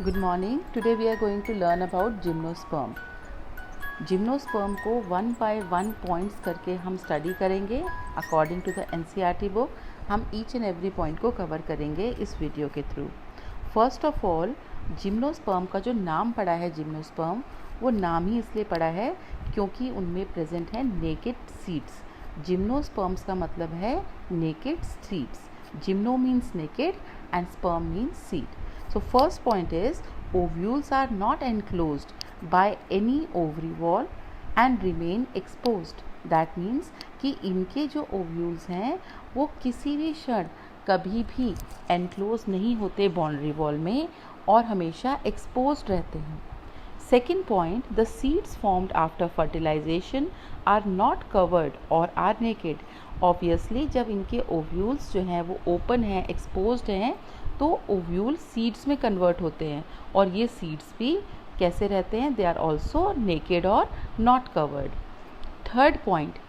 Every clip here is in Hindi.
Good morning. Today we are going to learn about gymnosperm. Gymnosperm को 1 by 1 पॉइंट्स करके हम स्टडी करेंगे according to the NCERT book. हम ईच एंड एवरी पॉइंट को कवर करेंगे इस वीडियो के through. First of all, gymnosperm का जो नाम पड़ा है जिम्नोस्पर्म, वो नाम ही इसलिए पड़ा है क्योंकि उनमें प्रेजेंट है नेकेड सीड्स. जिम्नोस्पर्म्स का मतलब है naked seeds. Gymno means naked and sperm means seed. So first point is ovules are not enclosed by any ovary wall and remain exposed. That means कि इनके जो ओव्यूल्स हैं वो किसी भी क्षण कभी भी एनक्लोज नहीं होते बाउंड्री वॉल में और हमेशा एक्सपोज्ड रहते हैं. Second point, the seeds formed after fertilization are not covered or are naked. Obviously जब इनके ओव्यूल्स जो हैं वो ओपन हैं, एक्सपोज्ड हैं, तो ओव्यूल सीड्स में कन्वर्ट होते हैं और ये सीड्स भी कैसे रहते हैं, दे आर ऑल्सो नेकेड और नॉट कवर्ड. थर्ड पॉइंट,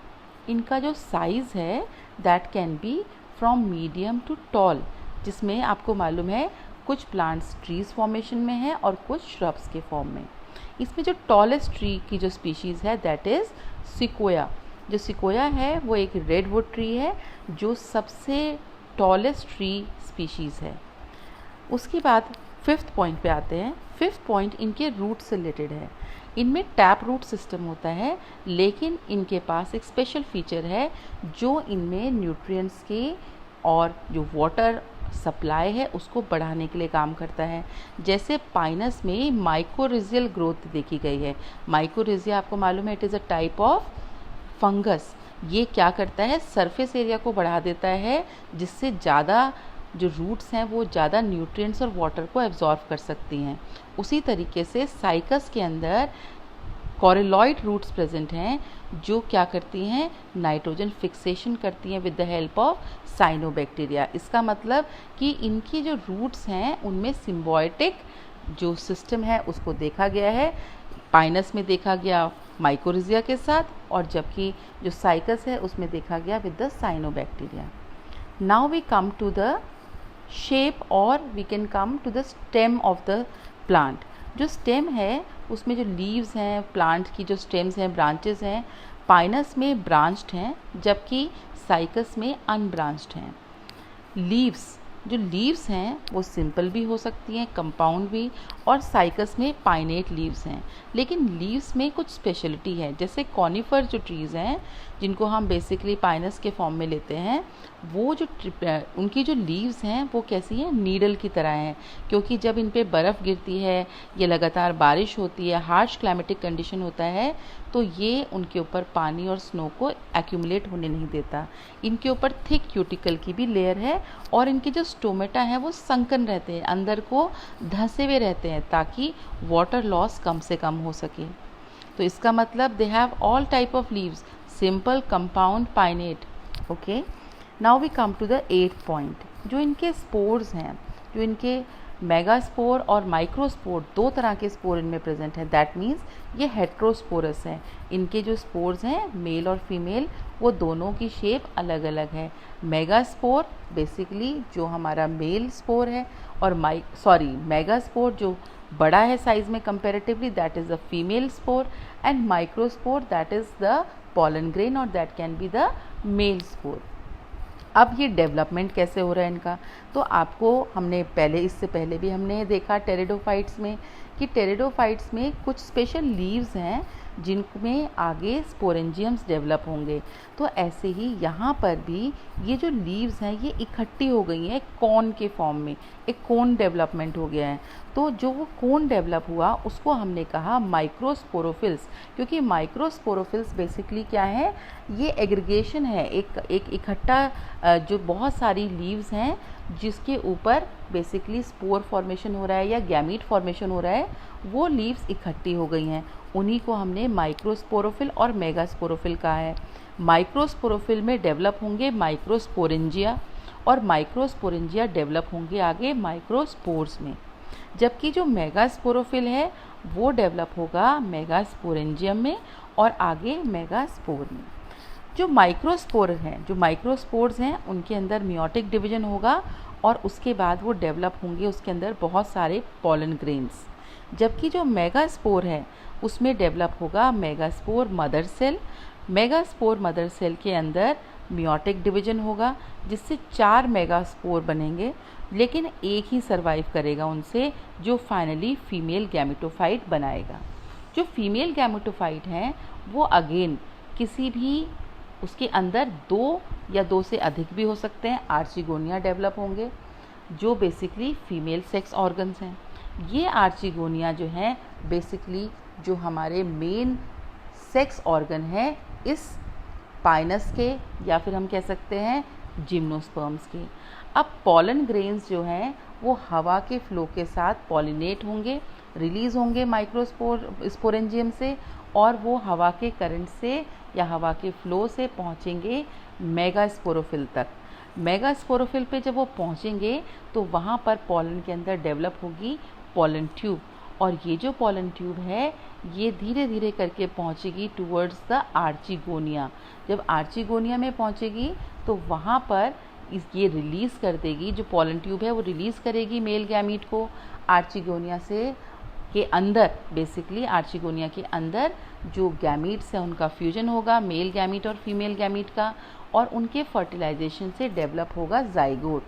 इनका जो साइज़ है that can be from medium to tall, जिसमें आपको मालूम है कुछ प्लांट्स ट्रीज फॉर्मेशन में हैं और कुछ श्रब्स के फॉर्म में. इसमें जो टॉलेस्ट ट्री की जो स्पीशीज़ है दैट इज़ सिकोया. जो सिकोया है वो एक रेडवुड ट्री है जो सबसे टॉलेस्ट ट्री स्पीशीज़ है. उसके बाद फिफ्थ पॉइंट पे आते हैं. फिफ्थ पॉइंट इनके रूट से रिलेटेड है. इनमें टैप रूट सिस्टम होता है, लेकिन इनके पास एक स्पेशल फीचर है जो इनमें न्यूट्रिएंट्स के और जो वाटर सप्लाई है उसको बढ़ाने के लिए काम करता है. जैसे पाइनस में माइकोरिजियल ग्रोथ देखी गई है. माइकोरिजिया आपको मालूम है, it is a type of fungus. ये क्या करता है, सरफेस एरिया को बढ़ा देता है जिससे ज़्यादा जो रूट्स हैं वो ज़्यादा न्यूट्रिएंट्स और वाटर को एब्जॉर्ब कर सकती हैं. उसी तरीके से साइकस के अंदर कॉरिलॉइड रूट्स प्रेजेंट हैं जो क्या करती हैं, नाइट्रोजन फिक्सेशन करती हैं with the help of cyanobacteria. इसका मतलब कि इनकी जो रूट्स हैं उनमें सिम्बायोटिक जो सिस्टम है उसको देखा गया है. पाइनस में देखा गया माइकोरिजिया के साथ, और जबकि जो साइकस है उसमें देखा गया with the cyanobacteria. Now we come to the shape और we can come to the stem of the plant. जो स्टेम है उसमें जो लीव्स हैं, प्लांट की जो स्टेम्स हैं, ब्रांचेस हैं, पाइनस में ब्रांच्ड हैं जबकि साइकस में अनब्रांच्ड हैं. लीव्स, जो लीव्स हैं वो सिंपल भी हो सकती हैं, कंपाउंड भी, और साइकस में पाइनेट लीव्स हैं. लेकिन लीव्स में कुछ स्पेशलिटी है. जैसे कॉनिफर जो ट्रीज़ हैं जिनको हम बेसिकली पाइनस के फॉर्म में लेते हैं, वो जो उनकी जो लीव्स हैं वो कैसी हैं, नीडल की तरह हैं. क्योंकि जब इन पे बर्फ़ गिरती है या लगातार बारिश होती है, हार्श क्लाइमेटिक कंडीशन होता है, तो ये उनके ऊपर पानी और स्नो को एक्यूमुलेट होने नहीं देता. इनके ऊपर थिक क्यूटिकल की भी लेयर है और इनके जो स्टोमेटा हैं वो संकन रहते हैं, अंदर को धंसे हुए रहते हैं ताकि वाटर लॉस कम से कम हो सके. तो इसका मतलब they have all type of leaves, simple, compound, pinnate. Okay, now we come to the 8th point. जो इनके स्पोर्स हैं, जो इनके मेगास्पोर और माइक्रोस्पोर, दो तरह के स्पोर इनमें प्रेजेंट हैं. दैट मीन्स ये हेट्रोस्पोरस हैं. इनके जो स्पोर्स हैं मेल और फीमेल, वो दोनों की शेप अलग अलग है. मेगास्पोर बेसिकली जो हमारा मेल स्पोर है, और मेगास्पोर जो बड़ा है साइज में comparatively, that is the female spore, and microspore that is the pollen grain और that can be the male spore. अब ये डेवलपमेंट कैसे हो रहा है इनका, तो आपको हमने इससे पहले भी हमने देखा टेरिडोफाइट्स में कि टेरिडोफाइट्स में कुछ स्पेशल लीव्स हैं जिनमें आगे स्पोरेंजियम्स डेवलप होंगे. तो ऐसे ही यहाँ पर भी ये जो लीव्स हैं ये इकट्ठी हो गई हैं कोन के फॉर्म में, एक कोन डेवलपमेंट हो गया है. तो जो वो कोन डेवलप हुआ उसको हमने कहा माइक्रोस्पोरोफिल्स, क्योंकि माइक्रोस्पोरोफिल्स बेसिकली क्या है, ये एग्रीगेशन है, एक इकट्ठा जो बहुत सारी लीव्स हैं जिसके ऊपर बेसिकली स्पोर फॉर्मेशन हो रहा है या गैमीट फॉर्मेशन हो रहा है, वो लीव्स इकट्ठी हो गई हैं. उन्हीं को हमने माइक्रोस्पोरोफिल और मेगास्पोरोफिल कहा है. माइक्रोस्पोरोफिल में डेवलप होंगे माइक्रोस्पोरेंजिया और माइक्रोस्पोरेंजिया डेवलप होंगे आगे माइक्रोस्पोर्स में, जबकि जो मेगास्पोरोफिल है वो डेवलप होगा मेगास्पोरेंजियम में और आगे मेगास्पोर में. जो माइक्रोस्पोर्स हैं उनके अंदर मियोटिक डिवीजन होगा और उसके बाद वो डेवलप होंगे उसके अंदर बहुत सारे पॉलन ग्रेन्स। जबकि जो मेगास्पोर है उसमें डेवलप होगा megaspore mother cell. Megaspore mother cell के अंदर मियोटिक डिवीजन होगा जिससे 4 मेगास्पोर बनेंगे, लेकिन एक ही सरवाइव करेगा उनसे, जो फाइनली फीमेल गैमेटोफाइट बनाएगा। जो फीमेल गैमेटोफाइट हैं वो अगेन किसी भी उसके अंदर 2 या 2 से अधिक भी हो सकते हैं आर्चिगोनिया डेवलप होंगे, जो बेसिकली फीमेल सेक्स ऑर्गन्स हैं। ये आर्चिगोनिया जो हैं बेसिकली जो हमारे मेन सेक्स ऑर्गन है इस पाइनस के, या फिर हम कह सकते हैं जिम्नोस्पर्म्स के। अब पॉलन ग्रेन्स जो हैं वो हवा के फ्लो के साथ पॉलिनेट होंगे, रिलीज़ होंगे स्पोरेंजियम से, और वो हवा के करंट से या हवा के फ्लो से पहुंचेंगे मेगास्पोरोफिल तक। मेगास्पोरोफिल पे जब वो पहुंचेंगे तो वहाँ पर पॉलन के अंदर डेवलप होगी पॉलन ट्यूब, और ये जो पॉलन ट्यूब है ये धीरे धीरे करके पहुंचेगी टूवर्ड्स द आर्चिगोनिया। जब आर्चिगोनिया में पहुंचेगी तो वहाँ पर ये रिलीज़ कर देगी, जो पॉलन ट्यूब है वो रिलीज़ करेगी मेल गैमीट को आर्चिगोनिया से के अंदर। बेसिकली आर्चिगोनिया के अंदर जो गैमीट्स हैं उनका फ्यूजन होगा, मेल गैमीट और फीमेल गैमीट का, और उनके फर्टिलाइजेशन से डेवलप होगा जाइगोट।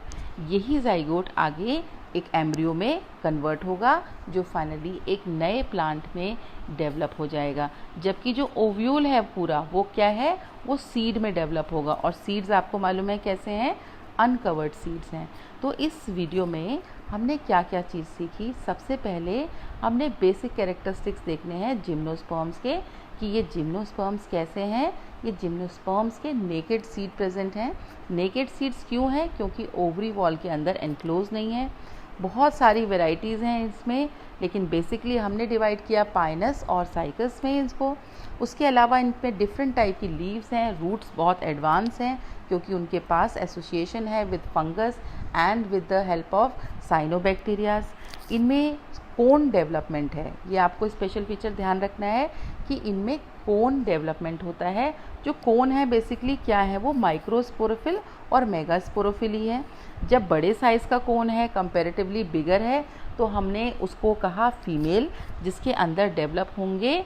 यही जाइगोट आगे एक एम्ब्रियो में कन्वर्ट होगा, जो फाइनली एक नए प्लांट में डेवलप हो जाएगा। जबकि जो ओव्यूल है पूरा वो क्या है, वो सीड में डेवलप होगा, और सीड्स आपको मालूम है कैसे हैं, अनकवर्ड सीड्स हैं। तो इस वीडियो में हमने क्या क्या चीज़ सीखी। सबसे पहले हमने बेसिक कैरेक्टरिस्टिक्स देखने हैं जिम्नोस्पर्म्स के, कि ये जिम्नोस्पर्म्स कैसे हैं। ये जिम्नोस्पर्म्स के नेकेड सीड प्रेजेंट हैं। नेकेड सीड्स क्यों हैं, क्योंकि ओवरी वॉल के अंदर एनक्लोज नहीं है। बहुत सारी वेराइटीज़ हैं इसमें, लेकिन बेसिकली हमने डिवाइड किया पाइनस और साइकस में इसको। उसके अलावा इन पे डिफरेंट टाइप की लीव्स हैं, रूट्स बहुत एडवांस हैं क्योंकि उनके पास एसोसिएशन है with fungus and with the help of cyanobacterias. इनमें कोन डेवलपमेंट है, ये आपको स्पेशल फीचर ध्यान रखना है कि इनमें कोन डेवलपमेंट होता है। जो कोन है बेसिकली क्या है, वो माइक्रोस्पोरोफिल और मेगास्पोरोफिल ही है। जब बड़े साइज़ का कोन है, कंपैरेटिवली बिगर है, तो हमने उसको कहा फीमेल, जिसके अंदर डेवलप होंगे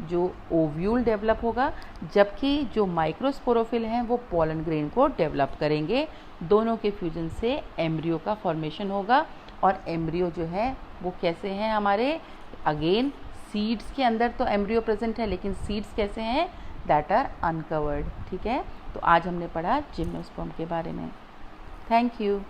जो ओव्यूल डेवलप होगा, जबकि जो माइक्रोस्पोरोफिल हैं वो पॉलन ग्रेन को डेवलप करेंगे। दोनों के फ्यूजन से एम्ब्रियो का फॉर्मेशन होगा, और एम्ब्रियो जो है वो कैसे हैं हमारे, अगेन सीड्स के अंदर तो एम्ब्रियो प्रेजेंट है, लेकिन सीड्स कैसे हैं, दैट आर अनकवर्ड। ठीक है, तो आज हमने पढ़ा जिम्नोस्पर्म के बारे में। Thank you.